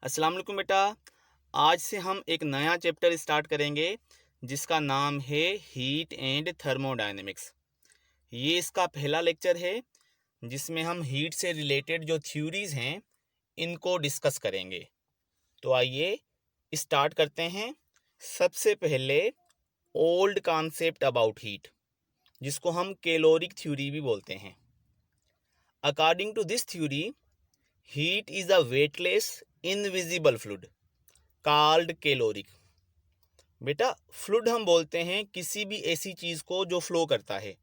अस्सलाम वालेकुम बेटा। आज से हम एक नया चैप्टर स्टार्ट करेंगे जिसका नाम है हीट एंड थर्मोडायनेमिक्स। ये इसका पहला लेक्चर है जिसमें हम हीट से रिलेटेड जो थ्योरीज हैं इनको डिस्कस करेंगे। तो आइए स्टार्ट करते हैं। सबसे पहले ओल्ड कॉन्सेप्ट अबाउट हीट, जिसको हम कैलोरिक थ्योरी भी बोलते हैं। According to this theory, heat is a weightless invisible fluid called caloric. बेटा, फ्लूइड हम बोलते हैं किसी भी ऐसी चीज़ को जो फ्लो करता है,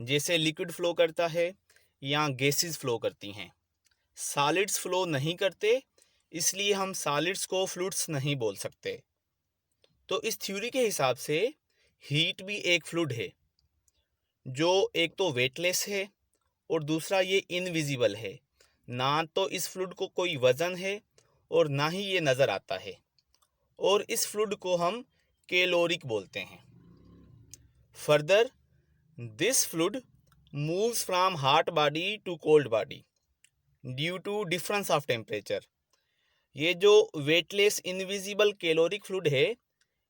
जैसे लिक्विड फ्लो करता है या गैसेस फ्लो करती हैं। सॉलिड्स फ्लो नहीं करते, इसलिए हम सॉलिड्स को फ्लूइड्स नहीं बोल सकते। तो इस थ्योरी के हिसाब से हीट भी एक फ्लूइड है जो एक तो वेटलेस है और दूसरा ये इनविजिबल है। ना तो इस फ्लूइड को कोई वज़न है और ना ही ये नज़र आता है, और इस फ्लूइड को हम कैलोरिक बोलते हैं। Further, this fluid moves from hot body to cold body due to difference of temperature. ये जो वेटलेस इनविजिबल कैलोरिक फ्लूइड है,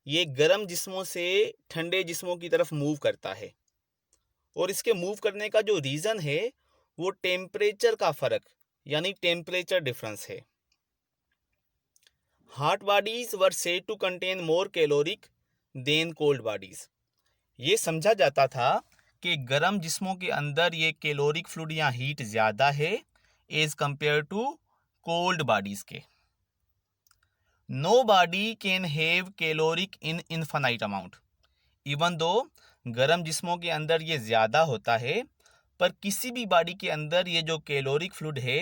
ये गर्म जिस्मों से ठंडे जिस्मों की तरफ मूव करता है, और इसके मूव करने का जो रीज़न है वो टेम्परेचर का फ़र्क यानी टेम्परेचर डिफरेंस है। Hot bodies were said to contain more caloric than cold bodies. ये समझा जाता था कि गर्म जिस्मों के अंदर ये कैलोरिक फ्लूइड या हीट ज़्यादा है as compare to cold bodies के। No body can have caloric in infinite amount. Even दो गर्म जिस्मों के अंदर ये ज़्यादा होता है, पर किसी भी बॉडी के अंदर ये जो कैलोरिक फ्लूइड है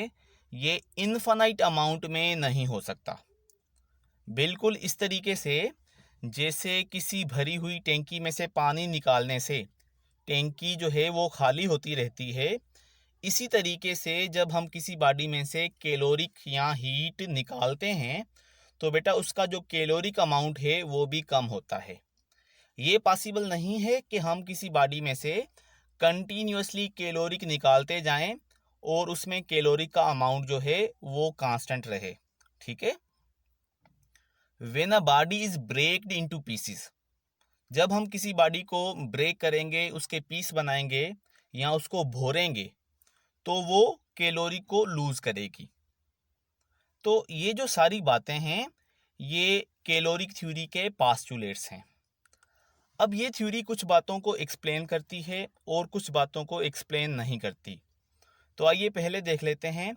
ये इनफाइनाइट अमाउंट में नहीं हो सकता। बिल्कुल इस तरीके से जैसे किसी भरी हुई टैंकी में से पानी निकालने से टैंकी जो है वो खाली होती रहती है, इसी तरीके से जब हम किसी बॉडी में से कैलोरिक या हीट निकालते हैं तो बेटा उसका जो कैलोरिक अमाउंट है वो भी कम होता है। ये पॉसिबल नहीं है कि हम किसी बॉडी में से कंटिन्यूसली कैलोरिक निकालते जाएं और उसमें कैलोरिक का अमाउंट जो है वो कांस्टेंट रहे। ठीक है। When a body is breaked into pieces, जब हम किसी बॉडी को ब्रेक करेंगे, उसके पीस बनाएंगे या उसको भोरेंगे, तो वो कैलोरी को लूज करेगी। तो ये जो सारी बातें हैं ये कैलोरिक थ्योरी के पास्टुलेट्स हैं। अब ये थ्योरी कुछ बातों को एक्सप्लेन करती है और कुछ बातों को एक्सप्लेन नहीं करती। तो आइए पहले देख लेते हैं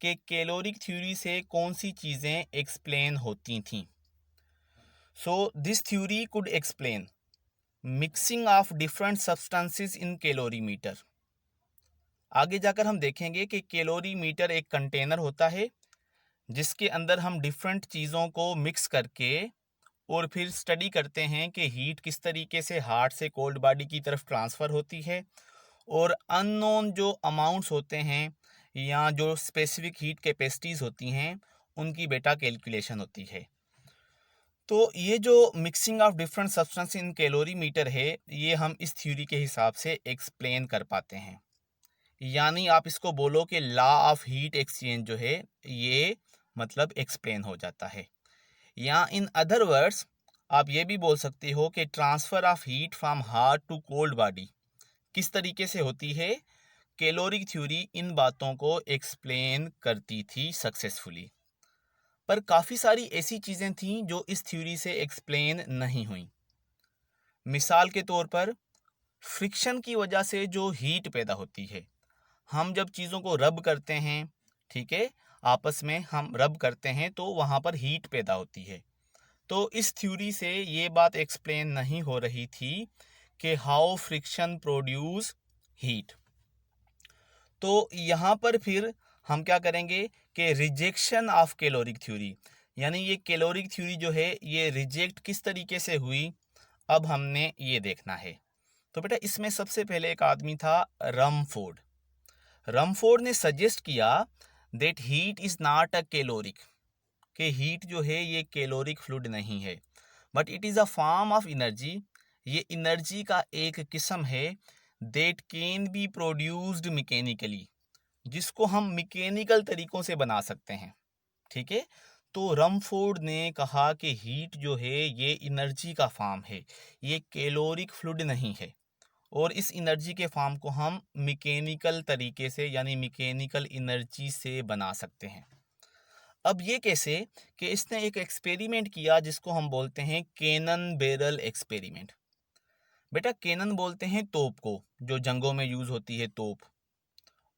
कि कैलोरिक थ्योरी से कौन सी चीज़ें एक्सप्लेन होती थीं। So this theory could explain mixing of different substances in calorimeter. आगे जाकर हम देखेंगे कि कैलोरीमीटर एक कंटेनर होता है जिसके अंदर हम डिफरेंट चीज़ों को मिक्स करके और फिर स्टडी करते हैं कि हीट किस तरीके से हार्ट से कोल्ड बॉडी की तरफ ट्रांसफ़र होती है, और अननोन जो अमाउंट्स होते हैं या जो स्पेसिफिक हीट कैपेसिटीज़ होती हैं उनकी बेटा कैलकुलेशन होती है। तो ये जो mixing of different substance in calorimeter है ये हम इस थ्योरी के हिसाब से एक्सप्लेन कर पाते हैं। यानी आप इसको बोलो कि लॉ ऑफ हीट एक्सचेंज जो है ये मतलब एक्सप्लेन हो जाता है। या इन अदर वर्ड्स आप ये भी बोल सकते हो कि transfer of heat from hot to cold body किस तरीके से होती है। कैलोरिक थ्योरी इन बातों को एक्सप्लेन करती थी सक्सेसफुली। पर काफ़ी सारी ऐसी चीज़ें थीं जो इस थ्योरी से एक्सप्लेन नहीं हुई। मिसाल के तौर पर फ्रिक्शन की वजह से जो हीट पैदा होती है, हम जब चीज़ों को रब करते हैं, ठीक है, आपस में हम रब करते हैं तो वहाँ पर हीट पैदा होती है। तो इस थ्योरी से ये बात एक्सप्लेन नहीं हो रही थी कि हाउ फ्रिक्शन प्रोड्यूस हीट। तो यहाँ पर फिर हम क्या करेंगे कि रिजेक्शन ऑफ कैलोरिक थ्योरी, यानी ये कैलोरिक थ्योरी जो है ये रिजेक्ट किस तरीके से हुई, अब हमने ये देखना है। तो बेटा इसमें सबसे पहले एक आदमी था रमफोर्ड। रमफोर्ड ने सजेस्ट किया that heat is not a caloric, कि हीट जो है ये कैलोरिक फ्लूइड नहीं है, but it is a form of energy. ये एनर्जी का एक किस्म है that can be produced mechanically, जिसको हम मैकेनिकल तरीक़ों से बना सकते हैं। ठीक है। तो रमफोर्ड ने कहा कि हीट जो है ये एनर्जी का फॉर्म है, ये कैलोरिक फ्लूइड नहीं है, और इस एनर्जी के फॉर्म को हम मैकेनिकल तरीके से यानी मैकेनिकल एनर्जी से बना सकते हैं। अब ये कैसे कि इसने एक एक्सपेरिमेंट किया जिसको हम बोलते हैं कैनन बैरल एक्सपेरिमेंट। बेटा कैनन बोलते हैं तोप को, जो जंगों में यूज होती है तोप,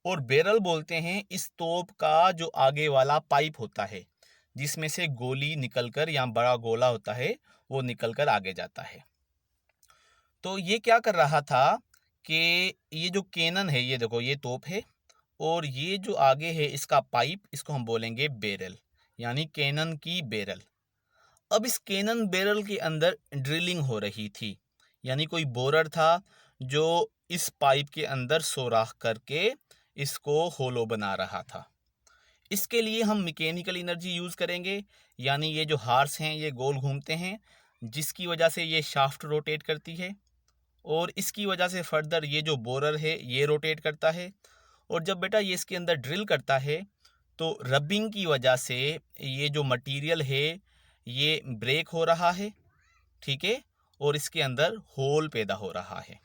और बैरल बोलते हैं इस तोप का जो आगे वाला पाइप होता है जिसमें से गोली निकलकर या बड़ा गोला होता है वो निकलकर आगे जाता है। तो ये क्या कर रहा था कि ये जो कैनन है, ये देखो ये तोप है, और ये जो आगे है इसका पाइप, इसको हम बोलेंगे बैरल, यानी कैनन की बैरल। अब इस कैनन बैरल के अंदर ड्रिलिंग हो रही थी, यानी कोई बोरर था जो इस पाइप के अंदर सोराख करके इसको होलो बना रहा था। इसके लिए हम मैकेनिकल एनर्जी यूज़ करेंगे, यानी ये जो हार्स हैं ये गोल घूमते हैं जिसकी वजह से ये शाफ्ट रोटेट करती है, और इसकी वजह से फर्दर ये जो बोरर है ये रोटेट करता है, और जब बेटा ये इसके अंदर ड्रिल करता है तो रबिंग की वजह से ये जो मटेरियल है ये ब्रेक हो रहा है, ठीक है, और इसके अंदर होल पैदा हो रहा है,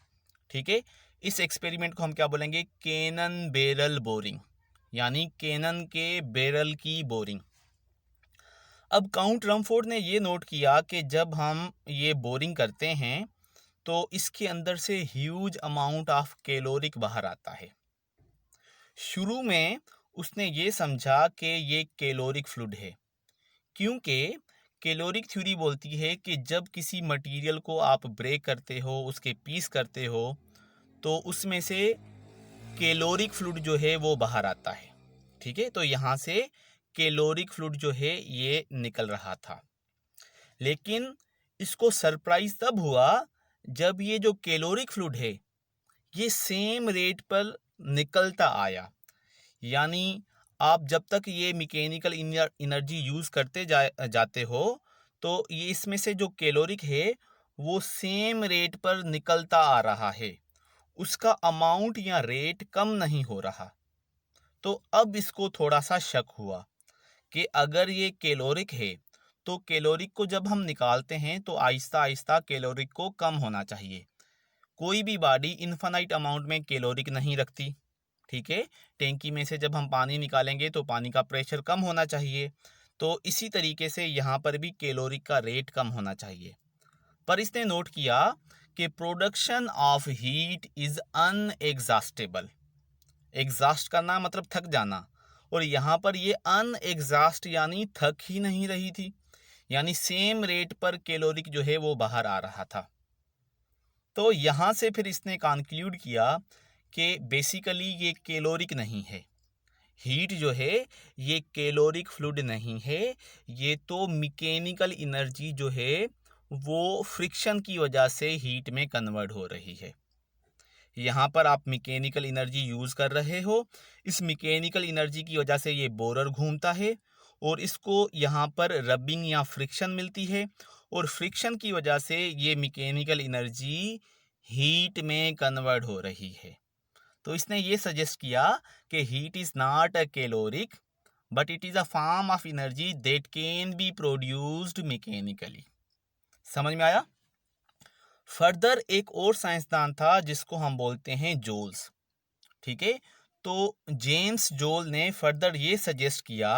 ठीक है। इस एक्सपेरिमेंट को हम क्या बोलेंगे, कैनन बैरल बोरिंग, यानी कैनन के बैरल की बोरिंग। अब काउंट रमफोर्ड ने ये नोट किया कि जब हम ये बोरिंग करते हैं तो इसके अंदर से ह्यूज अमाउंट ऑफ कैलोरिक बाहर आता है। शुरू में उसने ये समझा कि ये कैलोरिक फ्लूइड है, क्योंकि कैलोरिक थ्योरी बोलती है कि जब किसी मटेरियल को आप ब्रेक करते हो, उसके पीस करते हो, तो उसमें से कैलोरिक फ्लूइड जो है वो बाहर आता है, ठीक है। तो यहाँ से कैलोरिक फ्लूइड जो है ये निकल रहा था, लेकिन इसको सरप्राइज तब हुआ जब ये जो कैलोरिक फ्लूइड है ये सेम रेट पर निकलता आया। यानी आप जब तक ये मैकेनिकल एनर्जी यूज़ करते जाते हो तो ये इसमें से जो कैलोरिक है वो सेम रेट पर निकलता आ रहा है, उसका अमाउंट या रेट कम नहीं हो रहा। तो अब इसको थोड़ा सा शक हुआ कि अगर ये कैलोरिक है तो कैलोरिक को जब हम निकालते हैं तो आहिस्ता आहिस्ता कैलोरिक को कम होना चाहिए। कोई भी बॉडी इन्फिनाइट अमाउंट में कैलोरिक नहीं रखती, ठीक है। टैंकी में से जब हम पानी निकालेंगे तो पानी का प्रेशर कम होना चाहिए, तो इसी तरीके से यहाँ पर भी कैलोरिक का रेट कम होना चाहिए। पर इसने नोट किया कि production of heat is unexhaustible. Exhaust करना मतलब थक जाना, और यहाँ पर ये अनएग्जॉस्ट यानी थक ही नहीं रही थी, यानी सेम रेट पर कैलोरिक जो है वो बाहर आ रहा था। तो यहाँ से फिर इसने कंक्लूड किया कि बेसिकली ये कैलोरिक नहीं है, हीट जो है ये कैलोरिक फ्लूइड नहीं है, ये तो मैकेनिकल एनर्जी जो है वो फ्रिक्शन की वजह से हीट में कन्वर्ट हो रही है। यहाँ पर आप मैकेनिकल एनर्जी यूज़ कर रहे हो, इस मैकेनिकल एनर्जी की वजह से ये बोरर घूमता है और इसको यहाँ पर रबिंग या फ्रिक्शन मिलती है, और फ्रिक्शन की वजह से ये मैकेनिकल एनर्जी हीट में कन्वर्ट हो रही है। तो इसने ये सजेस्ट किया कि heat is not a caloric but it is a form of energy that can be produced mechanically. समझ में आया? फर्दर एक और साइंसदान था जिसको हम बोलते हैं जोल्स, ठीक है। तो जेम्स जोल ने फर्दर ये सजेस्ट किया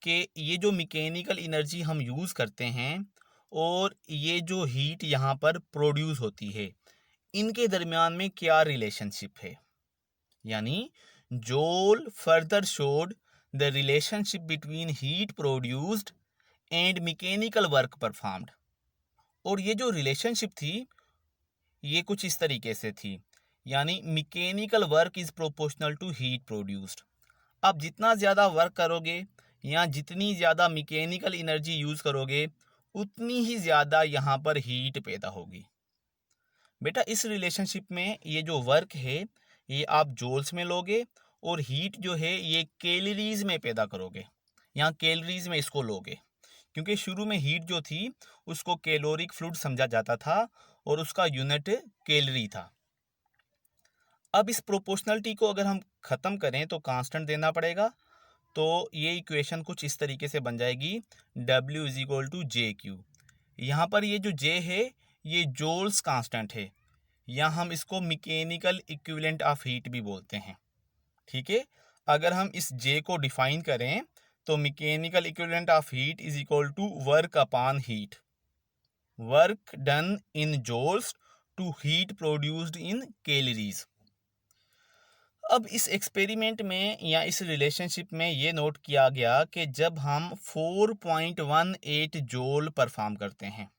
कि ये जो मैकेनिकल एनर्जी हम यूज़ करते हैं और ये जो हीट यहाँ पर प्रोड्यूस होती है, इनके दरमियान में क्या रिलेशनशिप है। यानी जोल further showed the relationship between heat produced and mechanical work performed. और ये जो रिलेशनशिप थी ये कुछ इस तरीके से थी, यानी mechanical work is proportional to heat produced. आप जितना ज़्यादा वर्क करोगे या जितनी ज़्यादा मैकेनिकल एनर्जी यूज़ करोगे उतनी ही ज़्यादा यहाँ पर हीट पैदा होगी। बेटा इस रिलेशनशिप में ये जो वर्क है ये आप जूल्स में लोगे और हीट जो है ये कैलोरीज में पैदा करोगे, यहाँ कैलोरीज में इसको लोगे, क्योंकि शुरू में हीट जो थी उसको कैलोरिक फ्लूइड समझा जाता था और उसका यूनिट कैलोरी था। अब इस प्रोपोर्शनलिटी को अगर हम ख़त्म करें तो कांस्टेंट देना पड़ेगा, तो ये इक्वेशन कुछ इस तरीके से बन जाएगी, W is equal to J Q. यहाँ पर ये जो J है ये जोल्स कांस्टेंट है, या हम इसको मैकेनिकल इक्विवेलेंट ऑफ हीट भी बोलते हैं। ठीक है, अगर हम इस J को डिफाइन करें तो mechanical equivalent of heat is equal to work upon heat, work done in joules to heat produced in calories. अब इस एक्सपेरिमेंट में या इस रिलेशनशिप में ये नोट किया गया कि जब हम 4.18 जूल परफॉर्म करते हैं,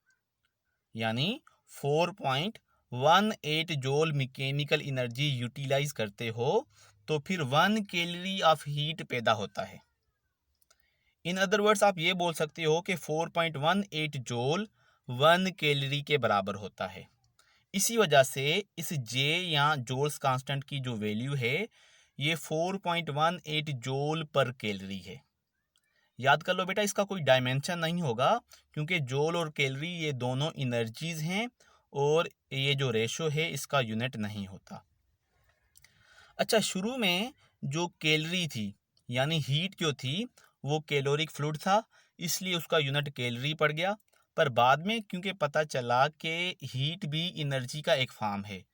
यानी 4.18 जूल मैकेनिकल एनर्जी यूटिलाइज करते हो, तो फिर 1 कैलोरी ऑफ हीट पैदा होता है। इन अदर वर्ड्स आप ये बोल सकते हो कि 4.18 जूल 1 कैलोरी के बराबर होता है। इसी वजह से इस J या जोल्स कांस्टेंट की जो वैल्यू है ये 4.18 जोल पर कैलोरी है। याद कर लो बेटा, इसका कोई डायमेंशन नहीं होगा क्योंकि जोल और कैलोरी ये दोनों एनर्जीज हैं और ये जो रेशो है इसका यूनिट नहीं होता। अच्छा, शुरू में जो कैलोरी थी यानी हीट जो थी वो कैलोरिक फ्लूइड था, इसलिए उसका यूनिट कैलोरी पड़ गया। पर बाद में क्योंकि पता चला कि हीट भी एनर्जी का एक फॉर्म है,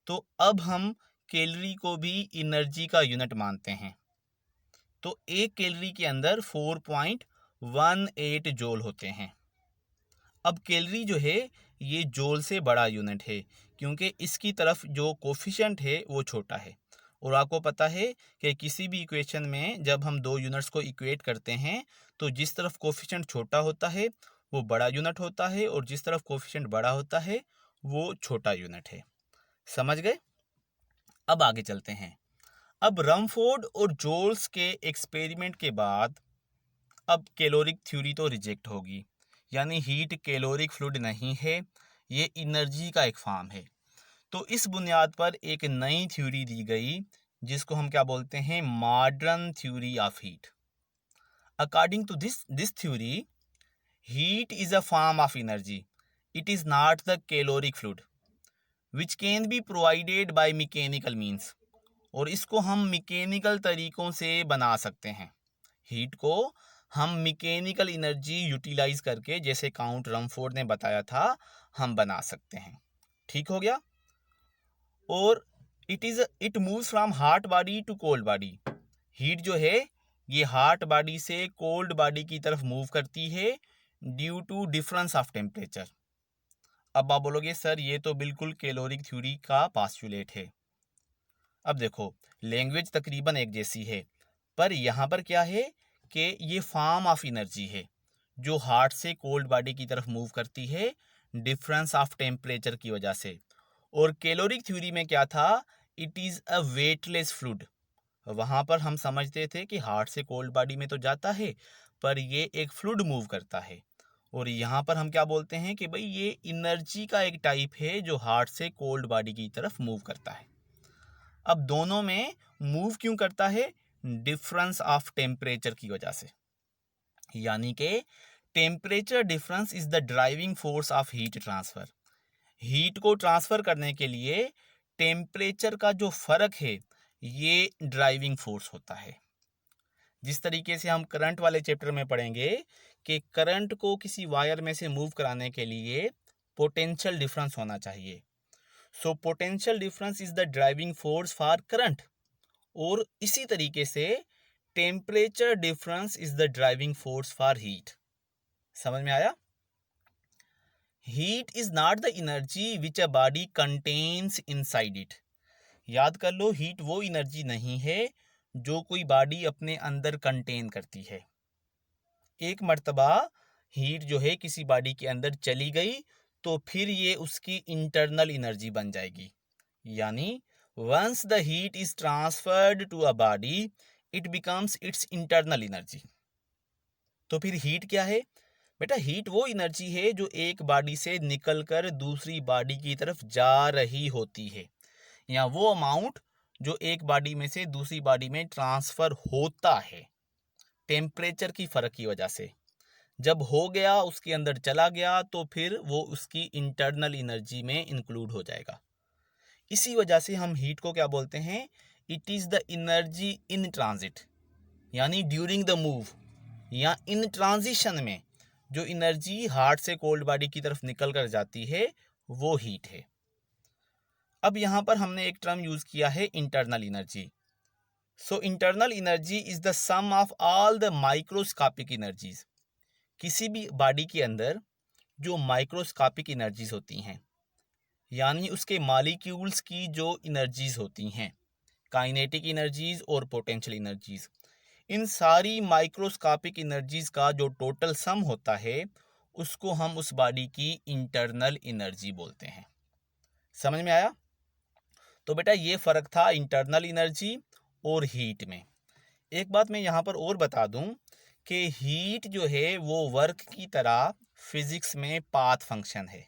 तो अब हम कैलोरी को भी एनर्जी का यूनिट मानते हैं। तो एक कैलोरी के अंदर 4.18 जोल होते हैं। अब कैलोरी जो है ये जोल से बड़ा यूनिट है क्योंकि इसकी तरफ जो कोफिशिएंट है वो छोटा है। और आपको पता है कि किसी भी इक्वेशन में जब हम दो यूनिट्स को इक्वेट करते हैं तो जिस तरफ कोफिशिएंट छोटा होता है वो बड़ा यूनिट होता है और जिस तरफ कोफिशिएंट बड़ा होता है वो छोटा यूनिट है। समझ गए? अब आगे चलते हैं। अब रमफोर्ड और जोल्स के एक्सपेरिमेंट के बाद अब कैलोरिक थ्योरी तो रिजेक्ट होगी, यानी हीट कैलोरिक फ्लूइड नहीं है, ये एनर्जी का एक फॉर्म है। तो इस बुनियाद पर एक नई थ्योरी दी गई जिसको हम क्या बोलते हैं, modern theory of heat. According to this theory, heat is a form of energy. It is not the caloric fluid which can be provided by mechanical means. और इसको हम मैकेनिकल तरीकों से बना सकते हैं। हीट को हम मैकेनिकल एनर्जी यूटिलाइज करके, जैसे काउंट रमफोर्ड ने बताया था, हम बना सकते हैं। ठीक हो गया? और it moves from hot body to cold body. Heat जो है ये हॉट बॉडी से कोल्ड बॉडी की तरफ मूव करती है due to difference of temperature. अब आप बोलोगे सर ये तो बिल्कुल कैलोरिक थ्योरी का पास्टुलेट है। अब देखो, लैंग्वेज तकरीबन एक जैसी है, पर यहाँ पर क्या है कि ये फॉर्म ऑफ एनर्जी है जो हॉट से कोल्ड बॉडी की तरफ मूव करती है डिफरेंस ऑफ टेम्परेचर की वजह से। और कैलोरिक थ्योरी में क्या था, it is a weightless fluid. वहाँ पर हम समझते थे कि हार्ट से कोल्ड बॉडी में तो जाता है पर ये एक फ्लूइड मूव करता है। और यहाँ पर हम क्या बोलते हैं कि भाई ये एनर्जी का एक टाइप है जो हार्ट से कोल्ड बॉडी की तरफ मूव करता है। अब दोनों में मूव क्यों करता है? डिफरेंस ऑफ टेम्परेचर की वजह से। यानी कि temperature difference is the driving force of heat transfer. Heat को ट्रांसफर करने के लिए टेम्परेचर का जो फर्क है ये ड्राइविंग फोर्स होता है। जिस तरीके से हम करंट वाले चैप्टर में पढ़ेंगे कि करंट को किसी वायर में से मूव कराने के लिए पोटेंशियल डिफरेंस होना चाहिए। So potential difference is the driving force for current. और इसी तरीके से temperature difference is the driving force for heat. समझ में आया? Heat is not the energy which a body contains inside it. याद कर लो, हीट वो एनर्जी नहीं है जो कोई बॉडी अपने अंदर कंटेन करती है। एक मर्तबा हीट जो है किसी बॉडी के अंदर चली गई तो फिर ये उसकी इंटरनल एनर्जी बन जाएगी। यानी once the heat is transferred to a body it becomes its internal energy. तो फिर हीट क्या है बेटा? हीट वो एनर्जी है जो एक बॉडी से निकलकर दूसरी बॉडी की तरफ जा रही होती है, या वो अमाउंट जो एक बॉडी में से दूसरी बॉडी में ट्रांसफर होता है टेम्परेचर की फर्क की वजह से। जब हो गया, उसके अंदर चला गया, तो फिर वो उसकी इंटरनल एनर्जी में इंक्लूड हो जाएगा। इसी वजह से हम हीट को क्या बोलते हैं? It is the energy in transit. यानी ड्यूरिंग द मूव या इन ट्रांजिशन में जो एनर्जी हार्ट से कोल्ड बॉडी की तरफ निकल कर जाती है वो हीट है। अब यहाँ पर हमने एक टर्म यूज किया है internal energy. So internal energy is the sum of all the microscopic energies. किसी भी बॉडी के अंदर जो माइक्रोस्कोपिक एनर्जीज होती हैं, यानी उसके मॉलिक्यूल्स की जो एनर्जीज होती हैं, काइनेटिक एनर्जीज और पोटेंशियल एनर्जीज, इन सारी माइक्रोस्कोपिक एनर्जीज का जो टोटल सम होता है उसको हम उस बॉडी की इंटरनल एनर्जी बोलते हैं। समझ में आया? तो बेटा ये फ़र्क था इंटरनल एनर्जी और हीट में। एक बात मैं यहाँ पर और बता दूँ कि हीट जो है वो वर्क की तरह फिज़िक्स में पाथ फंक्शन है,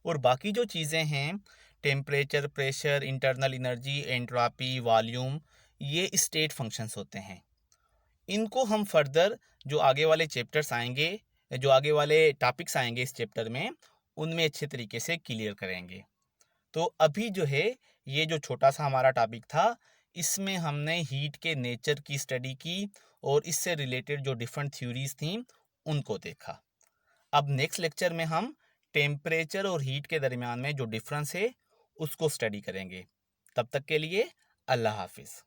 और बाकी जो चीज़ें हैं temperature, pressure, internal energy, entropy, volume, ये स्टेट फंक्शंस होते हैं। इनको हम फर्दर जो आगे वाले चैप्टर्स आएंगे, जो आगे वाले टॉपिक्स आएंगे इस चैप्टर में, उनमें अच्छे तरीके से क्लियर करेंगे। तो अभी जो है ये जो छोटा सा हमारा टॉपिक था, इसमें हमने हीट के नेचर की स्टडी की और इससे रिलेटेड जो डिफरेंट थ्योरीज थी उनको देखा। अब नेक्स्ट लेक्चर में हम टेम्परेचर और हीट के दरमियान में जो डिफरेंस है उसको स्टडी करेंगे। तब तक के लिए अल्लाह हाफिज़।